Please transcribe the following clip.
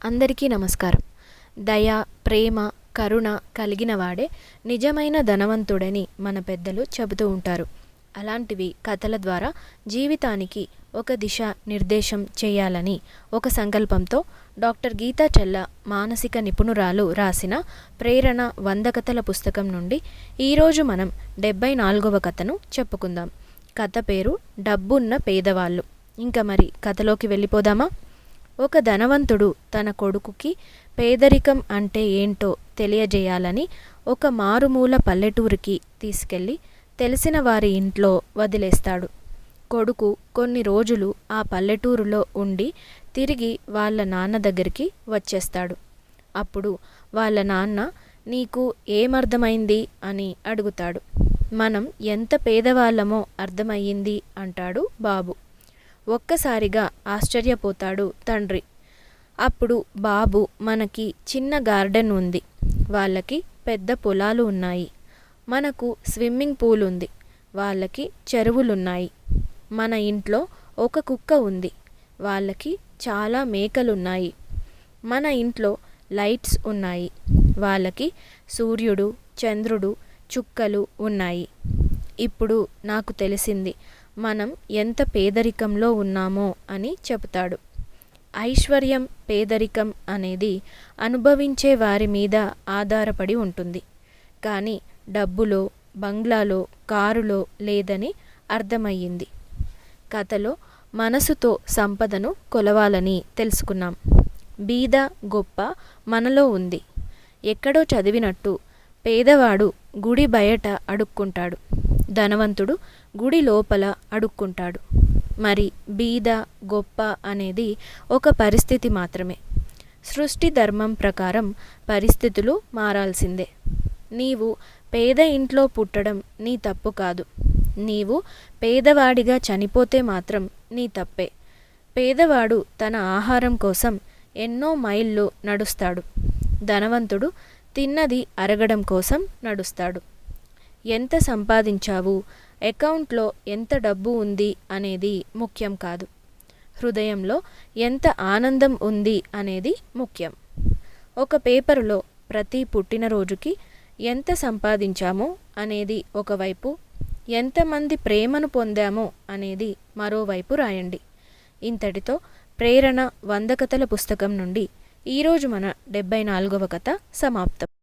అందరికీ నమస్కారం. దయ, ప్రేమ, కరుణ కలిగినవాడే నిజమైన ధనవంతుడని మన పెద్దలు చెబుతూ ఉంటారు. అలాంటివి కథల ద్వారా జీవితానికి ఒక దిశ నిర్దేశం చేయాలని ఒక సంకల్పంతో డాక్టర్ గీతా చెల్ల మానసిక నిపుణురాలు రాసిన ప్రేరణ 100 కథల పుస్తకం నుండి ఈరోజు మనం 74వ కథను చెప్పుకుందాం. కథ పేరు డబ్బున్న పేదవాళ్ళు. ఇంకా మరి కథలోకి వెళ్ళిపోదామా? ఒక ధనవంతుడు తన కొడుకుకి పేదరికం అంటే ఏంటో తెలియజేయాలని ఒక మారుమూల పల్లెటూరికి తీసుకెళ్ళి తెలిసిన వారి ఇంట్లో వదిలేస్తాడు. కొడుకు కొన్ని రోజులు ఆ పల్లెటూరులో ఉండి తిరిగి వాళ్ళ నాన్న దగ్గరికి వచ్చేస్తాడు. అప్పుడు వాళ్ళ నాన్న, నీకు ఏమర్థమైంది అని అడుగుతాడు. మనం ఎంత పేదవాళ్ళమో అర్థమయ్యింది అంటాడు బాబు. ఒక్కసారిగా ఆశ్చర్యపోతాడు తండ్రి. అప్పుడు బాబు, మనకి చిన్న గార్డెన్ ఉంది, వాళ్ళకి పెద్ద పొలాలు ఉన్నాయి, మనకు స్విమ్మింగ్ పూల్ ఉంది, వాళ్ళకి చెరువులున్నాయి, మన ఇంట్లో ఒక కుక్క ఉంది, వాళ్ళకి చాలా మేకలున్నాయి, మన ఇంట్లో లైట్స్ ఉన్నాయి, వాళ్ళకి సూర్యుడు, చంద్రుడు, చుక్కలు ఉన్నాయి. ఇప్పుడు నాకు తెలిసింది మనం ఎంత పేదరికంలో ఉన్నామో అని చెబుతాడు. ఐశ్వర్యం, పేదరికం అనేది అనుభవించే వారి మీద ఆధారపడి ఉంటుంది, కానీ డబ్బులో, బంగ్లాలో, కారులో లేదని అర్థమయ్యింది. కథలో మనసుతో సంపదను కొలవాలని తెలుసుకున్నాం. బీద గొప్ప మనలో ఉంది. ఎక్కడో చదివినట్టు పేదవాడు గుడి బయట అడుక్కుంటాడు, ధనవంతుడు గుడి లోపల అడుక్కుంటాడు. మరి బీద గొప్ప అనేది ఒక పరిస్థితి మాత్రమే. సృష్టి ధర్మం ప్రకారం పరిస్థితులు మారాల్సిందే. నీవు పేద ఇంట్లో పుట్టడం నీ తప్పు కాదు. నీవు పేదవాడిగా చనిపోతే మాత్రం నీ తప్పే. పేదవాడు తన ఆహారం కోసం ఎన్నో మైళ్ళు నడుస్తాడు. ధనవంతుడు తిన్నది అరగడం కోసం నడుస్తాడు. ఎంత సంపాదించావు, అకౌంట్లో ఎంత డబ్బు ఉంది అనేది ముఖ్యం కాదు. హృదయంలో ఎంత ఆనందం ఉంది అనేది ముఖ్యం. ఒక పేపరులో ప్రతి పుట్టినరోజుకి ఎంత సంపాదించామో అనేది ఒకవైపు, ఎంతమంది ప్రేమను పొందామో అనేది మరోవైపు రాయండి. ఇంతటితో ప్రేరణ 100 కథల పుస్తకం నుండి ఈరోజు మన 74వ కథ సమాప్తం.